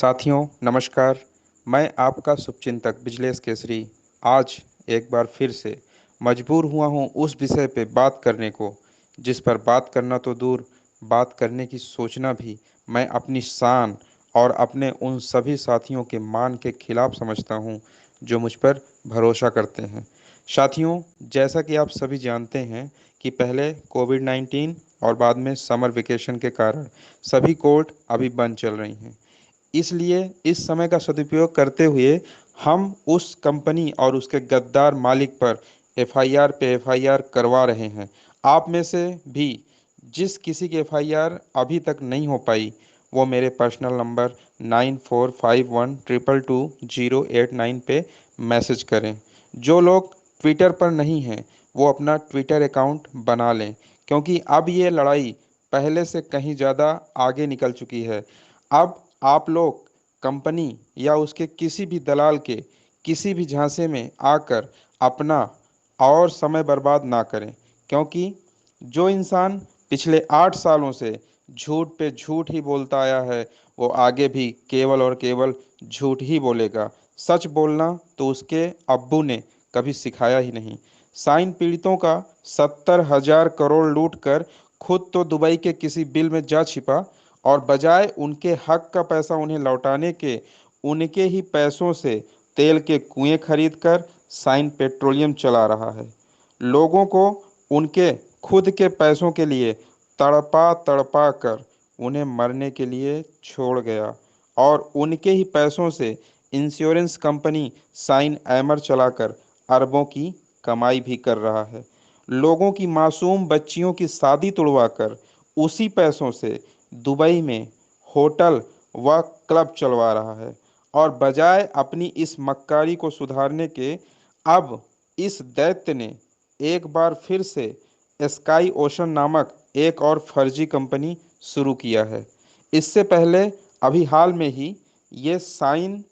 साथियों नमस्कार। मैं आपका शुभचिंतक बिजलेश केसरी आज एक बार फिर से मजबूर हुआ हूँ उस विषय पे बात करने को जिस पर बात करना तो दूर, बात करने की सोचना भी मैं अपनी शान और अपने उन सभी साथियों के मान के खिलाफ समझता हूँ जो मुझ पर भरोसा करते हैं। साथियों, जैसा कि आप सभी जानते हैं कि पहले कोविड-19 और बाद में समर वेकेशन के कारण सभी कोर्ट अभी बंद चल रही हैं। इसलिए इस समय का सदुपयोग करते हुए हम उस कंपनी और उसके गद्दार मालिक पर एफआईआर पे एफआईआर करवा रहे हैं। आप में से भी जिस किसी की एफआईआर अभी तक नहीं हो पाई, वो मेरे पर्सनल नंबर 9451222089 पे मैसेज करें। जो लोग ट्विटर पर नहीं हैं, वो अपना ट्विटर अकाउंट बना लें, क्योंकि अब ये लड़ाई पहले से कहीं ज़्यादा आगे निकल चुकी है। अब आप लोग कंपनी या उसके किसी भी दलाल के किसी भी झांसे में आकर अपना और समय बर्बाद ना करें, क्योंकि जो इंसान पिछले 8 सालों से झूठ पे झूठ ही बोलता आया है, वो आगे भी केवल और केवल झूठ ही बोलेगा। सच बोलना तो उसके अब्बू ने कभी सिखाया ही नहीं। साइन पीड़ितों का 70,000 करोड़ लूट कर खुद तो दुबई के किसी बिल में जा छिपा, और बजाय उनके हक का पैसा उन्हें लौटाने के, उनके ही पैसों से तेल के कुएं खरीद कर साइन पेट्रोलियम चला रहा है। लोगों को उनके खुद के पैसों के लिए तड़पा तड़पा कर उन्हें मरने के लिए छोड़ गया, और उनके ही पैसों से इंश्योरेंस कंपनी साइन एमर चलाकर अरबों की कमाई भी कर रहा है। लोगों की मासूम बच्चियों की शादी तुड़वाकर उसी पैसों से दुबई में होटल व क्लब चलवा रहा है, और बजाय अपनी इस मक्कारी को सुधारने के, अब इस दैत्य ने एक बार फिर से स्काई ओशन नामक एक और फर्जी कंपनी शुरू किया है। इससे पहले अभी हाल में ही ये साइन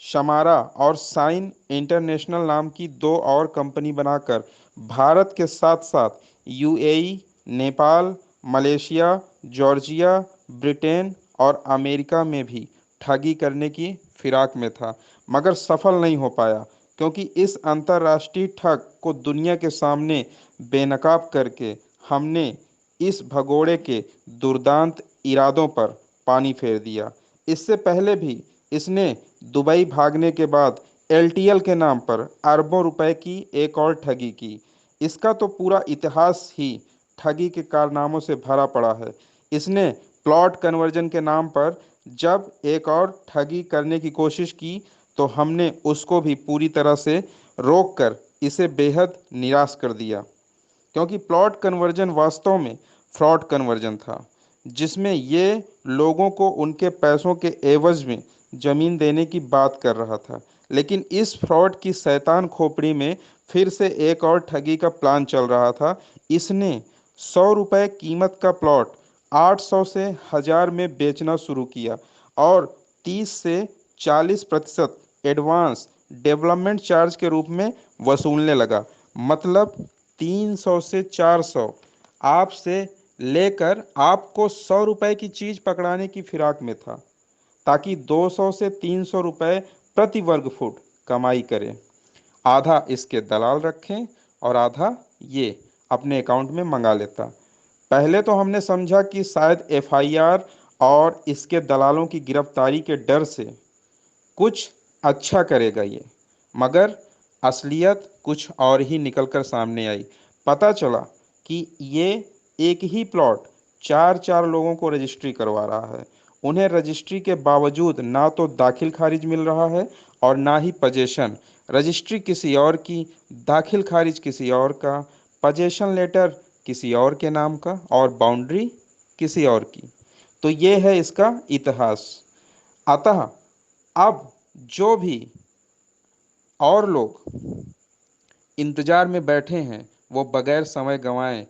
शमारा और साइन इंटरनेशनल नाम की दो और कंपनी बनाकर भारत के साथ साथ UAE, Nepal, Malaysia, Georgia, Britain और अमेरिका में भी ठगी करने की फिराक में था, मगर सफल नहीं हो पाया, क्योंकि इस अंतर्राष्ट्रीय ठग को दुनिया के सामने बेनकाब करके हमने इस भगोड़े के दुर्दांत इरादों पर पानी फेर दिया। इससे पहले भी इसने दुबई भागने के बाद एलटीएल के नाम पर अरबों रुपए की एक और ठगी की। इसका तो पूरा इतिहास ही ठगी के कारनामों से भरा पड़ा है। इसने प्लॉट कन्वर्जन के नाम पर जब एक और ठगी करने की कोशिश की, तो हमने उसको भी पूरी तरह से रोक कर इसे बेहद निराश कर दिया, क्योंकि प्लॉट कन्वर्जन वास्तव में फ्रॉड कन्वर्जन था, जिसमें ये लोगों को उनके पैसों के एवज में जमीन देने की बात कर रहा था। लेकिन इस फ्रॉड की शैतान खोपड़ी में फिर से एक और ठगी का प्लान चल रहा था। इसने 100 रुपये कीमत का प्लॉट 800 से 1000 में बेचना शुरू किया, और 30 से 40% एडवांस डेवलपमेंट चार्ज के रूप में वसूलने लगा। मतलब 300 से 400 आपसे लेकर आपको 100 रुपए की चीज पकड़ाने की फिराक में था, ताकि 200 से 300 रुपए प्रति वर्ग फुट कमाई करें। आधा इसके दलाल रखें और आधा ये अपने अकाउंट में मंगा लेता। पहले तो हमने समझा कि शायद एफआईआर और इसके दलालों की गिरफ्तारी के डर से कुछ अच्छा करेगा ये, मगर असलियत कुछ और ही निकलकर सामने आई। पता चला कि ये एक ही प्लॉट चार चार लोगों को रजिस्ट्री करवा रहा है। उन्हें रजिस्ट्री के बावजूद ना तो दाखिल खारिज मिल रहा है और ना ही पजेशन। रजिस्ट्री किसी और की, दाखिल खारिज किसी और का, पजेशन लेटर किसी और के नाम का, और बाउंड्री किसी और की। तो ये है इसका इतिहास। अतः अब जो भी और लोग इंतजार में बैठे हैं, वो बगैर समय गंवाएं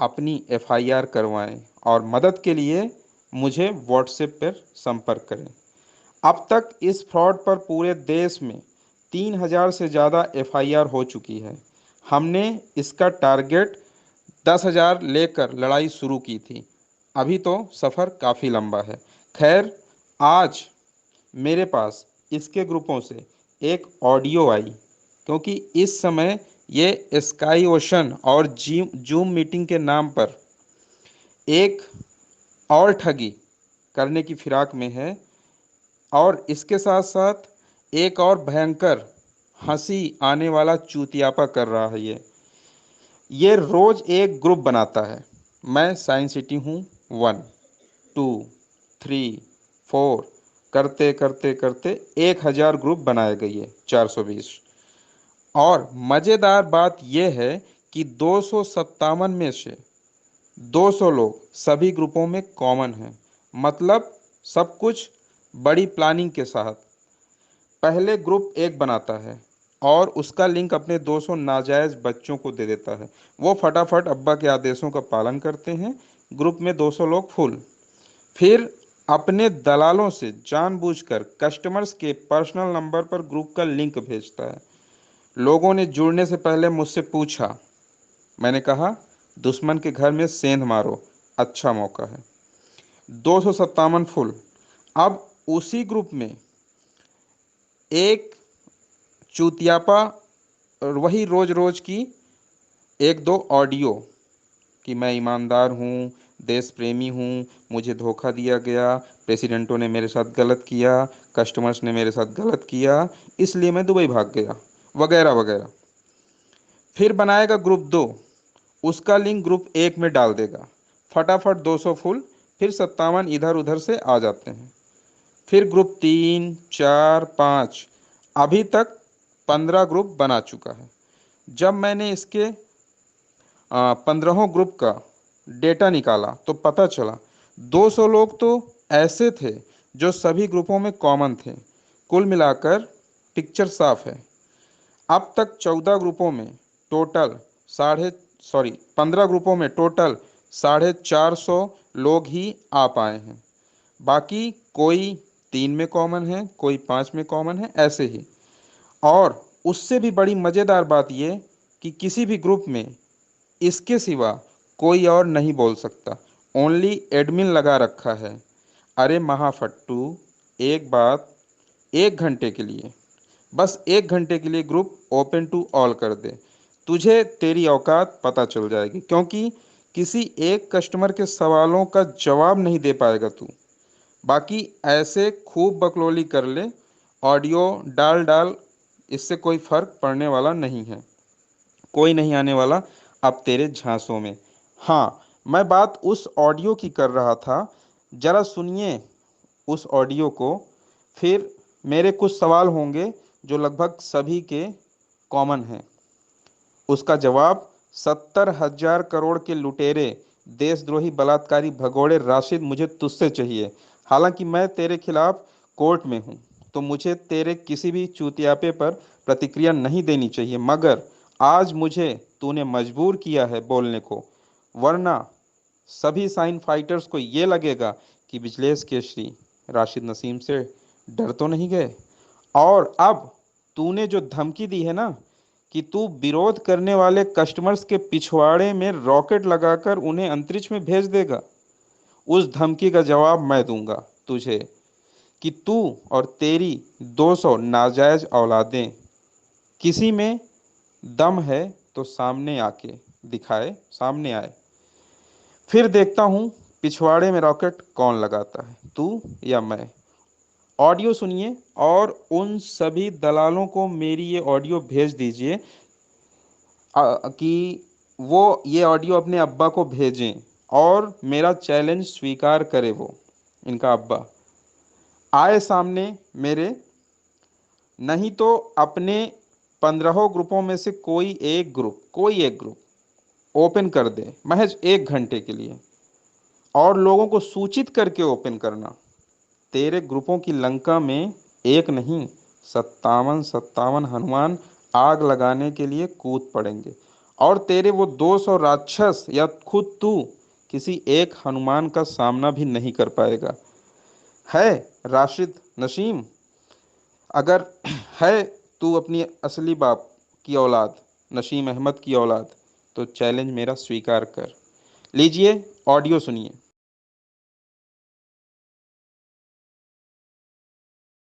अपनी एफआईआर करवाएं, और मदद के लिए मुझे व्हाट्सएप पर संपर्क करें। अब तक इस फ्रॉड पर पूरे देश में 3000 से ज़्यादा एफआईआर हो चुकी है। हमने इसका टारगेट 10,000 लेकर लड़ाई शुरू की थी। अभी तो सफ़र काफ़ी लंबा है। खैर, आज मेरे पास इसके ग्रुपों से एक ऑडियो आई, क्योंकि इस समय ये स्काई ओशन और जूम मीटिंग के नाम पर एक और ठगी करने की फिराक में है, और इसके साथ साथ एक और भयंकर हंसी आने वाला चूतियापा कर रहा है। ये रोज एक ग्रुप बनाता है। मैं साइंस सिटी हूँ, 1, 2, 3, 4 करते करते करते 1000 ग्रुप बनाए गए, 420। और मज़ेदार बात यह है कि 257 में से 200 लोग सभी ग्रुपों में कॉमन हैं। मतलब सब कुछ बड़ी प्लानिंग के साथ पहले ग्रुप एक बनाता है और उसका लिंक अपने 200 नाजायज बच्चों को दे देता है। वो फटाफट अब्बा के आदेशों का पालन करते हैं। ग्रुप में 200 लोग फुल। फिर अपने दलालों से जानबूझकर कस्टमर्स के पर्सनल नंबर पर ग्रुप का लिंक भेजता है। लोगों ने जुड़ने से पहले मुझसे पूछा। मैंने कहा, दुश्मन के घर में सेंध मारो, अच्छा मौका है। 257 फुल। अब उसी ग्रुप में एक चूतियापा, और वही रोज रोज की एक दो ऑडियो कि मैं ईमानदार हूँ, देश प्रेमी हूँ, मुझे धोखा दिया गया, प्रेसिडेंटों ने मेरे साथ गलत किया, कस्टमर्स ने मेरे साथ गलत किया, इसलिए मैं दुबई भाग गया, वगैरह वगैरह। फिर बनाएगा ग्रुप 2, उसका लिंक ग्रुप 1 में डाल देगा। फटाफट 200 फुल। फिर 57 इधर उधर से आ जाते हैं। फिर ग्रुप 3, 4, 5, अभी तक 15 ग्रुप बना चुका है। जब मैंने इसके 15 ग्रुप का डेटा निकाला तो पता चला 200 लोग तो ऐसे थे जो सभी ग्रुपों में कॉमन थे। कुल मिलाकर पिक्चर साफ है। अब तक 14 ग्रुपों में टोटल साढ़े सॉरी 15 ग्रुपों में टोटल 450 लोग ही आ पाए हैं। बाकी कोई 3 में कॉमन है, कोई 5 में कॉमन है, ऐसे ही। और उससे भी बड़ी मज़ेदार बात यह कि किसी भी ग्रुप में इसके सिवा कोई और नहीं बोल सकता। ओनली एडमिन लगा रखा है। अरे महाफट्टू, एक बात, 1 घंटे के लिए, बस 1 घंटे के लिए ग्रुप ओपन टू ऑल कर दे, तुझे तेरी औकात पता चल जाएगी। क्योंकि किसी एक कस्टमर के सवालों का जवाब नहीं दे पाएगा तू। बाकी ऐसे खूब बकलोली कर ले, ऑडियो डाल डाल, इससे कोई फर्क पड़ने वाला नहीं है। कोई नहीं आने वाला अब तेरे झांसों में। हाँ, मैं बात उस ऑडियो की कर रहा था। जरा सुनिए उस ऑडियो को। फिर मेरे कुछ सवाल होंगे जो लगभग सभी के कॉमन हैं। उसका जवाब, 70,000 करोड़ के लुटेरे, देशद्रोही, बलात्कारी, भगोड़े राशिद, मुझे तुझसे चाहिए। हालांकि मैं तेरे खिलाफ कोर्ट में हूँ, तो मुझे तेरे किसी भी चूतियापे पर प्रतिक्रिया नहीं देनी चाहिए, मगर आज मुझे तूने मजबूर किया है बोलने को। वरना सभी साइन फाइटर्स को ये लगेगा कि बिजलेश केसरी राशिद नसीम से डर तो नहीं गए। और अब तूने जो धमकी दी है ना कि तू विरोध करने वाले कस्टमर्स के पिछवाड़े में रॉकेट लगाकर उन्हें अंतरिक्ष में भेज देगा, उस धमकी का जवाब मैं दूंगा तुझे कि तू और तेरी 200 नाजायज औलादें, किसी में दम है तो सामने आके दिखाए, सामने आए। फिर देखता हूँ पिछवाड़े में रॉकेट कौन लगाता है, तू या मैं। ऑडियो सुनिए और उन सभी दलालों को मेरी ये ऑडियो भेज दीजिए कि वो ये ऑडियो अपने अब्बा को भेजें और मेरा चैलेंज स्वीकार करे। वो, इनका अब्बा, आए सामने मेरे। नहीं तो अपने 15 ग्रुपों में से कोई एक ग्रुप ओपन कर दे, महज 1 घंटे के लिए, और लोगों को सूचित करके ओपन करना। तेरे ग्रुपों की लंका में एक नहीं, 57 57 हनुमान आग लगाने के लिए कूद पड़ेंगे। और तेरे वो 200 राक्षस या खुद तू किसी एक हनुमान का सामना भी नहीं कर पाएगा। है राशिद नसीम, अगर है तू अपनी असली बाप की औलाद, नसीम अहमद की औलाद, तो चैलेंज मेरा स्वीकार कर। लीजिए ऑडियो सुनिए।